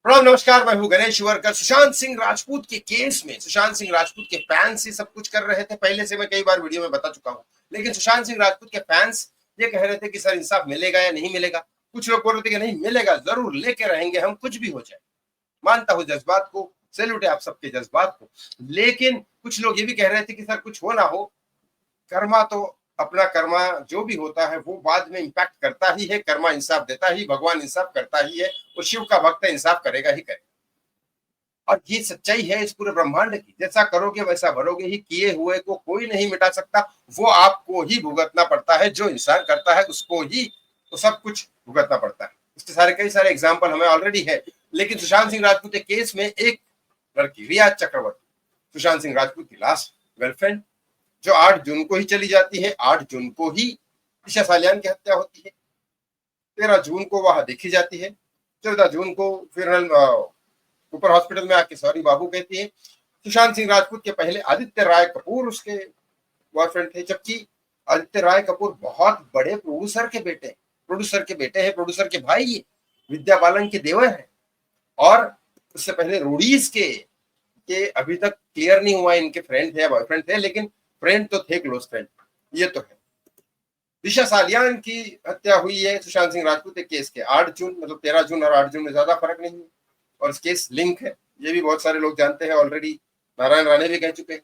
प्रणाम, नमस्कार। मैं हूं गणेश वर्कर। सुशांत सिंह राजपूत के केस में सुशांत सिंह राजपूत के फैंस ही सब कुछ कर रहे थे। पहले से मैं कई बार वीडियो में बता चुका हूं, लेकिन सुशांत सिंह राजपूत के फैंस ये कह रहे थे कि सर इंसाफ मिलेगा या नहीं मिलेगा। कुछ लोग बोल रहे थे कि नहीं मिलेगा, जरूर लेके रहेंगे हम, कुछ भी हो जाए। मानता हूं जज्बात को, सैल्यूट है आप सबके जज्बात को। लेकिन कुछ लोग ये भी कह रहे थे कि सर कुछ हो ना हो, कर्मा तो अपना कर्मा जो भी होता है वो बाद में इंपैक्ट करता ही है। कर्मा इंसाफ देता ही, भगवान इंसाफ करता ही है। वो शिव का भक्त है, इंसाफ करेगा ही करेगा। और ये सच्चाई है इस पूरे ब्रह्मांड की। जैसा करोगे वैसा भरोगे ही। किए हुए को कोई नहीं मिटा सकता, वो आपको ही भुगतना पड़ता है। जो इंसान करता है उसको ही तो सब कुछ भुगतना पड़ता है। इसके सारे कई सारे एग्जाम्पल हमें ऑलरेडी है। लेकिन सुशांत सिंह राजपूत के केस में एक लड़की रिया चक्रवर्ती, सुशांत सिंह राजपूत की लास्ट गर्लफ्रेंड, जो 8 जून को ही चली जाती है। 8 जून को ही दिशा सालियान की हत्या होती है। 13 जून को वहां देखी जाती है। 14 जून को फिर ऊपर हॉस्पिटल में आके सॉरी बाबू कहती है। सुशांत सिंह राजपूत के पहले आदित्य राय कपूर उसके बॉयफ्रेंड थे, जबकि आदित्य राय कपूर बहुत बड़े प्रोड्यूसर के बेटे हैं, प्रोड्यूसर के भाई ये विद्या बालन के देवर हैं। और उससे पहले रोडीज के अभी तक क्लियर नहीं हुआ इनके फ्रेंड थे या बॉयफ्रेंड थे, लेकिन फ्रेंड तो थे, क्लोज फ्रेंड ये तो है। दिशा सालियान की हत्या हुई है सुशांत सिंह राजपूत के केस के 8 जून, मतलब 13 जून और 8 जून में ज्यादा फर्क नहीं है। और केस लिंक है, ये भी बहुत सारे लोग जानते हैं ऑलरेडी। नारायण राणे भी कह चुके हैं,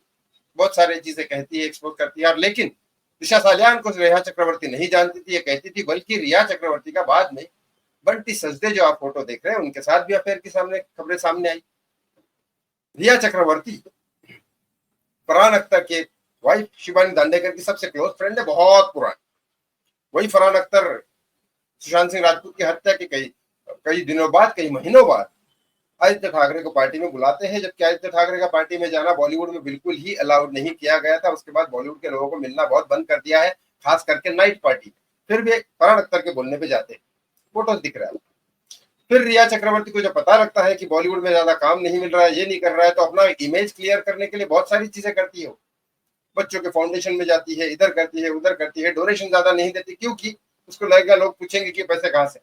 बहुत सारी चीजें कहती है, एक्सपोज करती है। और लेकिन दिशा सालियान को रिया चक्रवर्ती नहीं जानती थी, ये कहती थी, बल्कि रिया चक्रवर्ती का बाद में बंटी सजदे जो आप फोटो देख रहे हैं उनके साथ भी अफेयर की खबरें सामने आई। रिया चक्रवर्ती फरहान अख्तर की वाइफ शिवानी दांडेकर की सबसे क्लोज फ्रेंड है, बहुत पुरानी। वही फरहान अख्तर सुशांत सिंह राजपूत की हत्या के कई दिनों बाद, कई महीनों बाद आदित्य ठाकरे को पार्टी में बुलाते हैं, जबकि आदित्य ठाकरे का पार्टी में जाना बॉलीवुड में बिल्कुल ही अलाउड नहीं किया गया था। उसके बाद बॉलीवुड के लोगों को मिलना बहुत बंद कर दिया है, खास करके नाइट पार्टी। फिर भी फरहान अख्तर के बोलने पे जाते हैं, फोटो दिख रहा है। फिर रिया चक्रवर्ती को जब पता लगता है कि बॉलीवुड में ज्यादा काम नहीं मिल रहा है, ये नहीं कर रहा है, तो अपना इमेज क्लियर करने के लिए बहुत सारी चीजें करती है। बच्चों के फाउंडेशन में जाती है, इधर करती है, उधर करती है, डोनेशन ज्यादा नहीं देती क्योंकि उसको लगेगा लोग पूछेंगे कि पैसे कहां से।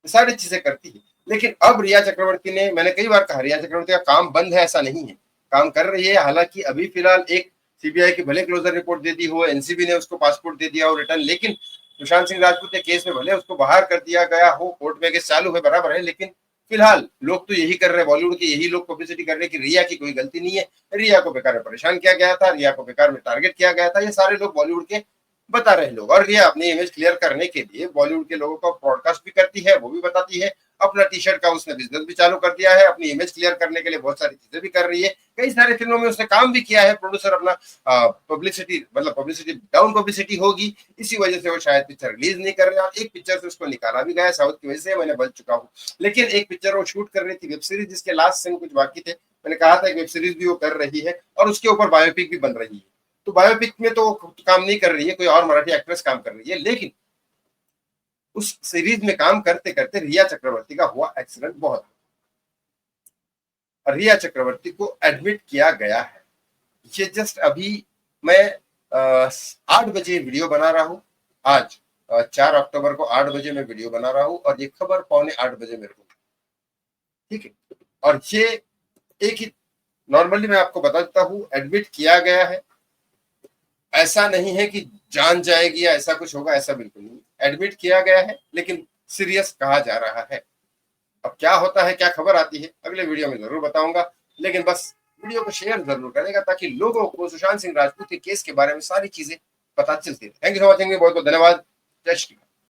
सारी चीजें करती है। लेकिन अब रिया चक्रवर्ती ने, मैंने कई बार कहा, रिया चक्रवर्ती का काम बंद है ऐसा नहीं है, काम कर रही है। हालांकि अभी फिलहाल एक सीबीआई की भले क्लोजर रिपोर्ट दे दी हो, एनसीबी ने उसको पासपोर्ट दे दिया हो रिटर्न, लेकिन सुशांत सिंह राजपूत के केस में भले उसको बाहर कर दिया गया हो, कोर्ट में केस चालू है, बराबर है, लेकिन फिलहाल लोग तो यही कर रहे हैं, बॉलीवुड के यही लोग पब्लिसिटी कर रहे हैं कि रिया की कोई गलती नहीं है, रिया को बेकार में परेशान किया गया था, रिया को बेकार में टारगेट किया गया था। ये सारे लोग बॉलीवुड के बता रहे लोग। और रिया अपनी इमेज क्लियर करने के लिए बॉलीवुड के लोगों को ब्रॉडकास्ट भी करती है, वो भी बताती है। अपना टी शर्ट का उसने बिजनेस भी चालू कर दिया है, अपनी इमेज क्लियर करने के लिए बहुत सारी चीजें भी कर रही है। कई सारी फिल्मों में उसने काम भी किया है, प्रोड्यूसर। अपना पब्लिसिटी, मतलब पब्लिसिटी डाउन पब्लिसिटी होगी, इसी वजह से वो शायद पिक्चर रिलीज नहीं कर रहे। और एक पिक्चर से उसको निकाला भी गया साउथ की वजह से, मैंने बच चुका हूँ। लेकिन एक पिक्चर वो शूट कर रही थी, वेब सीरीज, जिसके लास्ट सीन कुछ बाकी थे। मैंने कहा था एक वेब सीरीज भी वो कर रही है और उसके ऊपर बायोपिक भी बन रही है। तो बायोपिक में तो काम नहीं कर रही है, कोई और मराठी एक्ट्रेस काम कर रही है। लेकिन उस सीरीज में काम करते करते रिया चक्रवर्ती का हुआ एक्सीडेंट बहुत। रिया चक्रवर्ती को एडमिट किया गया है। ये जस्ट अभी मैं 8 बजे वीडियो बना रहा हूँ। आज 4 अक्टूबर को 8 बजे मैं वीडियो बना रहा हूँ और ये खबर 7:45 बजे मेरे को, ठीक है। और ये एक ही, नॉर्मली मैं आपको बता देता हूँ, एडमिट किया गया है। ऐसा नहीं है कि जान जाएगी या ऐसा कुछ होगा, ऐसा बिल्कुल नहीं। एडमिट किया गया है, लेकिन सीरियस कहा जा रहा है। अब क्या होता है, क्या खबर आती है, अगले वीडियो में जरूर बताऊंगा। लेकिन बस वीडियो को शेयर जरूर करेगा ताकि लोगों को सुशांत सिंह राजपूत के केस के बारे में सारी चीजें पता चलती है। थैंक यू फॉर वॉचिंग, बहुत बहुत धन्यवाद। जय श्री